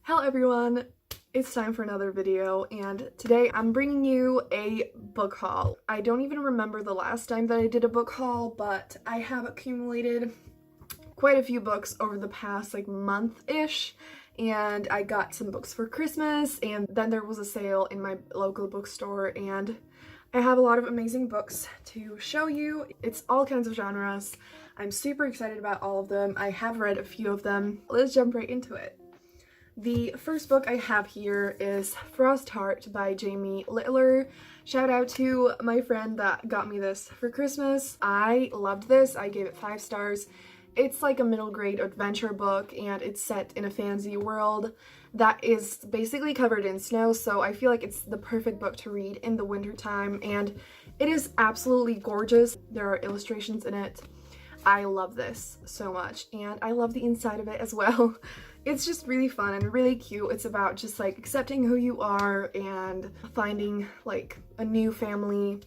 Hello everyone, it's time for another video, and today I'm bringing you a book haul. I don't even remember the last time that I did a book haul, but I have accumulated quite a few books over the past month-ish, and I got some books for Christmas, and then there was a sale in my local bookstore, and I have a lot of amazing books to show you. It's all kinds of genres. I'm super excited about all of them. I have read a few of them. Let's jump right into it. The first book I have here is Frost Heart by Jamie Littler. Shout out to my friend that got me this for Christmas. I loved this. I gave it 5 stars. It's like a middle grade adventure book, and it's set in a fantasy world that is basically covered in snow, so I feel like it's the perfect book to read in the winter time, and it is absolutely gorgeous. There are illustrations in it. I love this so much, and I love the inside of it as well. It's just really fun and really cute. It's about just accepting who you are and finding a new family,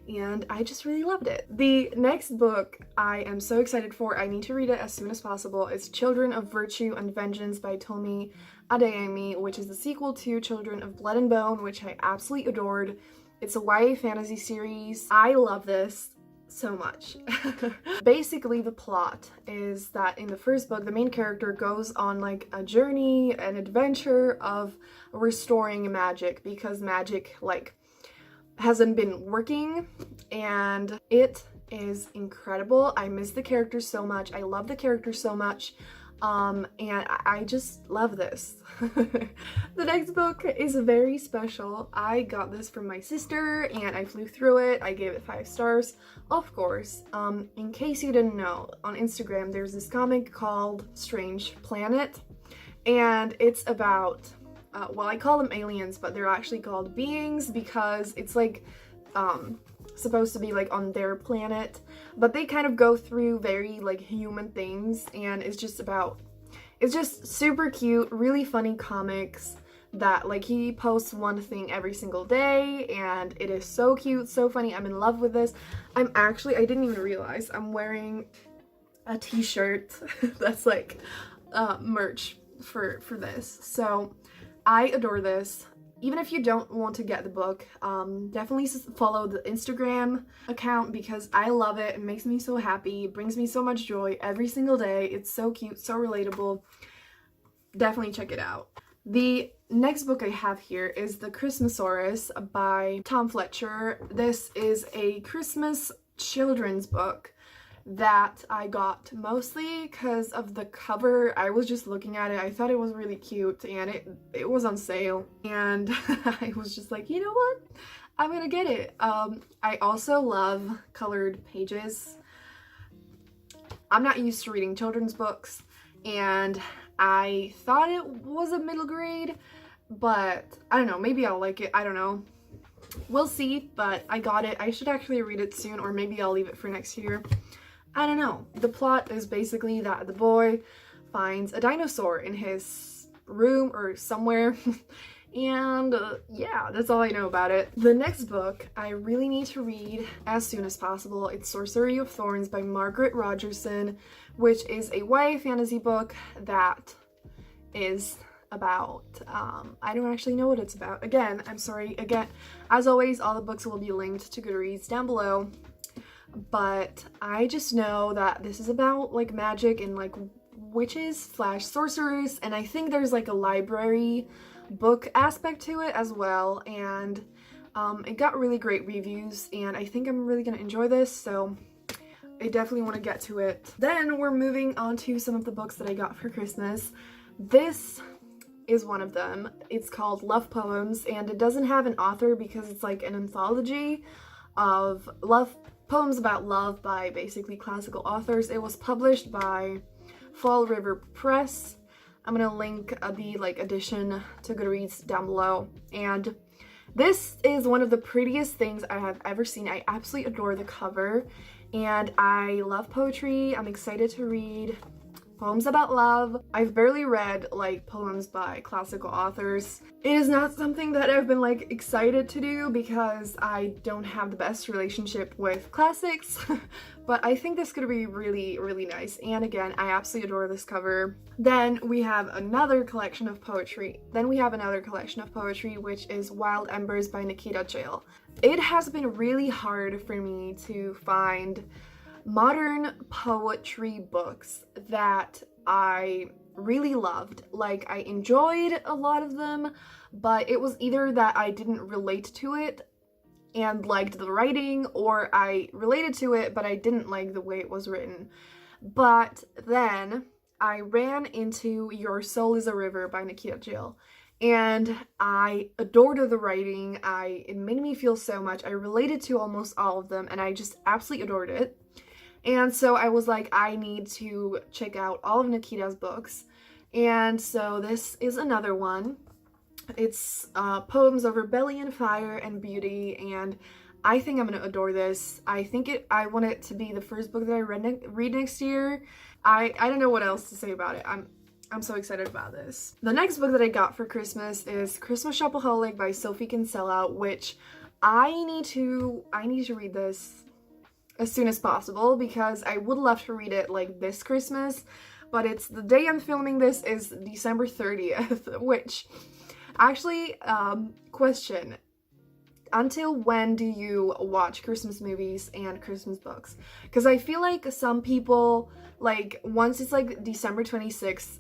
and I just really loved it. The next book I am so excited for. I need to read it as soon as possible. It's Children of Virtue and Vengeance by Tomi Adeyemi, which is the sequel to Children of Blood and Bone, which I absolutely adored. It's a YA fantasy series. I love this so much. Basically, the plot is that in the first book, the main character goes on a journey, an adventure of restoring magic, because magic hasn't been working, and it is incredible. I miss the character so much. I love the character so much. And I just love this. The next book is very special. I got this from my sister and I flew through it. I gave it 5 stars, of course. In case you didn't know, on Instagram there's this comic called Strange Planet, and it's about well, I call them aliens, but they're actually called beings because it's supposed to be on their planet, but they kind of go through very human things, and it's just super cute, really funny comics that he posts one thing every single day, and it is so cute, so funny. I'm in love with this. I didn't even realize I'm wearing a t-shirt that's merch for this, so I adore this. Even if you don't want to get the book, definitely follow the Instagram account because I love it. It makes me so happy. It brings me so much joy every single day. It's so cute, so relatable. Definitely check it out. The next book I have here is The Christmas Oris by Tom Fletcher. This is a Christmas children's book that I got mostly because of the cover. I was just looking at it. I thought it was really cute, and it was on sale, and I was just like, you know what? I'm gonna get it. I also love colored pages. I'm not used to reading children's books, and I thought it was a middle grade, but I don't know, maybe I'll like it. I don't know. We'll see, but I got it. I should actually read it soon, or maybe I'll leave it for next year. I don't know. The plot is basically that the boy finds a dinosaur in his room or somewhere, and yeah, that's all I know about it. The next book I really need to read as soon as possible. It's Sorcery of Thorns by Margaret Rogerson, which is a YA fantasy book that is about, I don't actually know what it's about. Again, I'm sorry. Again, as always, all the books will be linked to Goodreads down below. But I just know that this is about magic and witches / sorcerers, and I think there's a library book aspect to it as well, and it got really great reviews, and I think I'm really gonna enjoy this, so I definitely want to get to it. Then we're moving on to some of the books that I got for Christmas. This is one of them. It's called Love Poems, and it doesn't have an author because it's an anthology of poems about love by basically classical authors. It was published by Fall River Press. I'm gonna link the edition to Goodreads down below. And this is one of the prettiest things I have ever seen. I absolutely adore the cover, and I love poetry. I'm excited to read poems about love. I've barely read like poems by classical authors. It is not something that I've been like excited to do because I don't have the best relationship with classics, but I think this could be really, really nice. And again, I absolutely adore this cover. Then we have another collection of poetry. Which is Wild Embers by Nikita Jail. It has been really hard for me to find modern poetry books that I really loved. Like, I enjoyed a lot of them, but it was either that I didn't relate to it and liked the writing, or I related to it but I didn't like the way it was written. But then I ran into Your Soul is a River by Nikita Jail, and I adored the writing. It made me feel so much. I related to almost all of them and I just absolutely adored it. And so I was like, I need to check out all of Nikita's books. And so this is another one. It's poems of rebellion, fire, and beauty, and I think I'm gonna adore this. I want it to be the first book that I read next year. I don't know what else to say about it. I'm so excited about this. The next book that I got for Christmas is Christmas Shopaholic by Sophie Kinsella, which I need to read this as soon as possible because I would love to read it like this Christmas, but it's the day I'm filming this is December 30th, which actually, question, until when do you watch Christmas movies and Christmas books? Because I feel like some people, like, once it's like December 26th,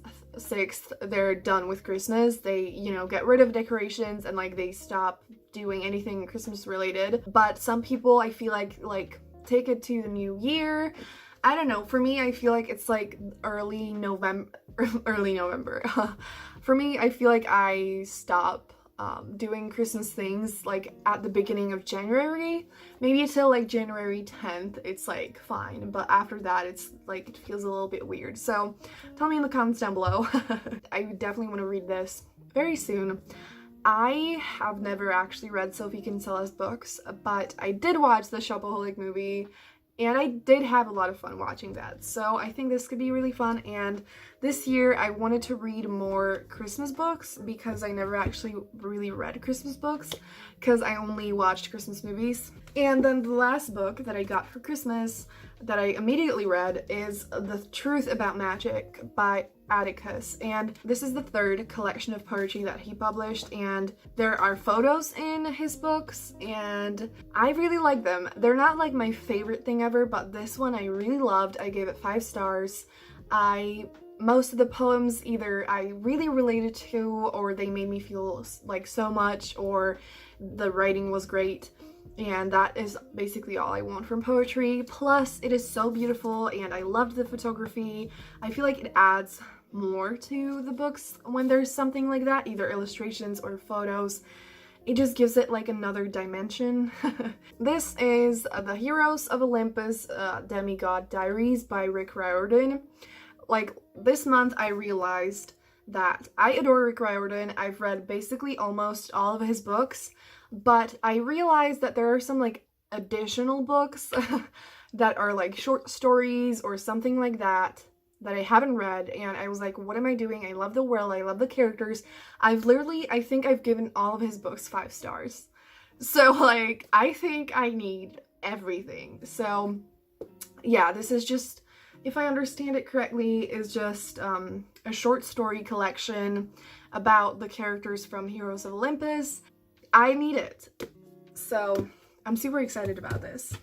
they're done with Christmas. They, you know, get rid of decorations and like they stop doing anything Christmas related. But some people, I feel like take it to the new year. I don't know. For me, I feel like it's like early November. For me, I feel like I stop doing Christmas things like at the beginning of January. Maybe until like January 10th, it's like fine. But after that, it's like it feels a little bit weird. So tell me in the comments down below. I definitely want to read this very soon. I have never actually read Sophie Kinsella's books, but I did watch the Shopaholic movie, and I did have a lot of fun watching that. So I think this could be really fun, and this year I wanted to read more Christmas books because I never actually really read Christmas books because I only watched Christmas movies. And then the last book that I got for Christmas that I immediately read is The Truth About Magic by Atticus, and this is the third collection of poetry that he published, and there are photos in his books and I really like them. They're not like my favorite thing ever, but this one I really loved. I gave it 5 stars. Most of the poems either I really related to, or they made me feel like so much, or the writing was great. And that is basically all I want from poetry. Plus, it is so beautiful and I loved the photography. I feel like it adds more to the books when there's something like that, either illustrations or photos. It just gives it like another dimension. This is The Heroes of Olympus Demigod Diaries by Rick Riordan. Like, this month I realized that I adore Rick Riordan. I've read basically almost all of his books, but I realized that there are some like additional books that are like short stories or something like that I haven't read, and I was like, what am I doing? I love the world, I love the characters. I think I've given all of his books 5 stars. So like, I think I need everything. So yeah, this is just, if I understand it correctly, is just a short story collection about the characters from Heroes of Olympus. I need it. So I'm super excited about this.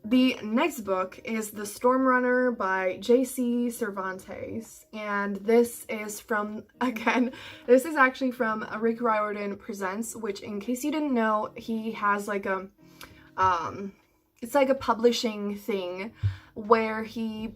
The next book is The Storm Runner by J.C. Cervantes, and this is actually from Rick Riordan Presents, which, in case you didn't know, he has like a, it's like a publishing thing where I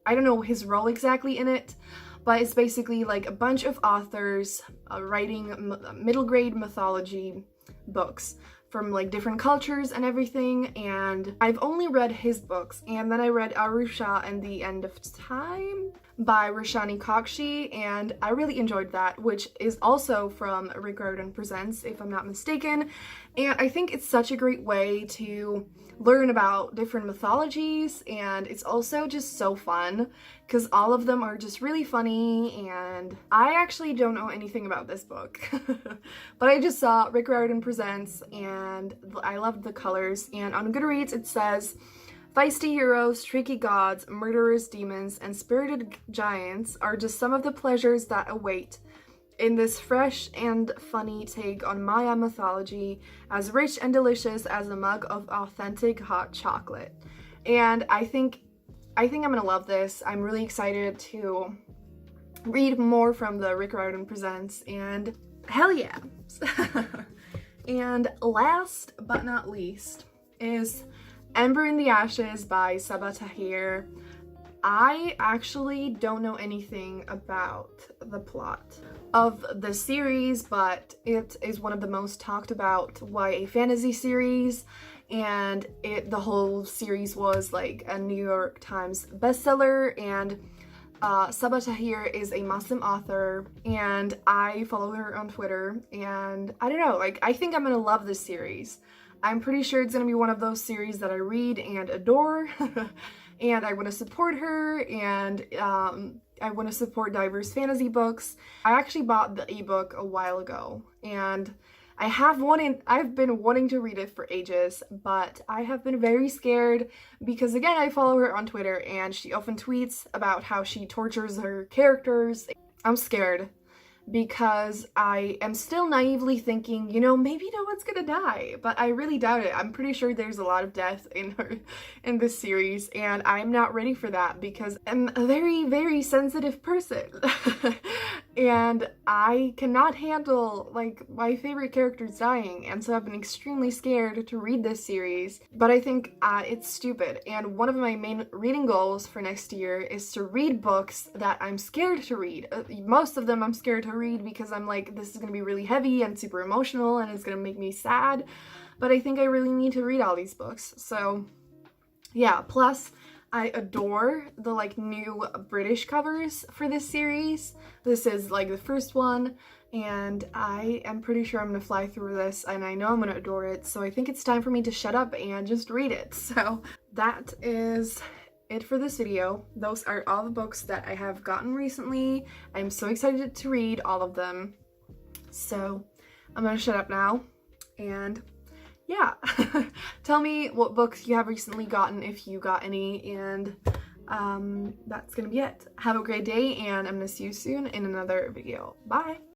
don't know his role exactly in it, but it's basically like a bunch of authors writing middle grade mythology books from like different cultures and everything, and I've only read his books, and then I read Arusha and the End of Time. by Roshani Kakshi, and I really enjoyed that, which is also from Rick Riordan Presents, if I'm not mistaken. And I think it's such a great way to learn about different mythologies, and it's also just so fun because all of them are just really funny. And I actually don't know anything about this book, but I just saw Rick Riordan Presents and I loved the colors. And on Goodreads it says, feisty heroes, tricky gods, murderous demons, and spirited giants are just some of the pleasures that await in this fresh and funny take on Maya mythology, as rich and delicious as a mug of authentic hot chocolate. And I think I'm gonna love this. I'm really excited to read more from the Rick Riordan Presents, and hell yeah. And last but not least is Ember in the Ashes by Sabaa Tahir. I actually don't know anything about the plot of the series, but it is one of the most talked about YA fantasy series, and the whole series was like a New York Times bestseller. And Sabaa Tahir is a Muslim author, and I follow her on Twitter, and I don't know, like, I think I'm gonna love this series. I'm pretty sure it's gonna be one of those series that I read and adore. And I want to support her, and I want to support diverse fantasy books. I actually bought the ebook a while ago, and I've been wanting to read it for ages, but I have been very scared because, again, I follow her on Twitter and she often tweets about how she tortures her characters. I'm scared because I am still naively thinking, you know, maybe no one's gonna die, but I really doubt it. I'm pretty sure there's a lot of death in this series, and I'm not ready for that because I'm a very, very sensitive person. And I cannot handle, like, my favorite characters dying, and so I've been extremely scared to read this series. But I think it's stupid, and one of my main reading goals for next year is to read books that I'm scared to read. Most of them I'm scared to read because I'm like, this is gonna be really heavy and super emotional and it's gonna make me sad, but I think I really need to read all these books. So yeah, plus I adore the like new British covers for this series. This is like the first one, and I am pretty sure I'm gonna fly through this, and I know I'm gonna adore it, so I think it's time for me to shut up and just read it. So that is it for this video. Those are all the books that I have gotten recently. I'm so excited to read all of them. So I'm gonna shut up now, and yeah, tell me what books you have recently gotten, if you got any, and that's gonna be it. Have a great day, and I'm gonna see you soon in another video. Bye!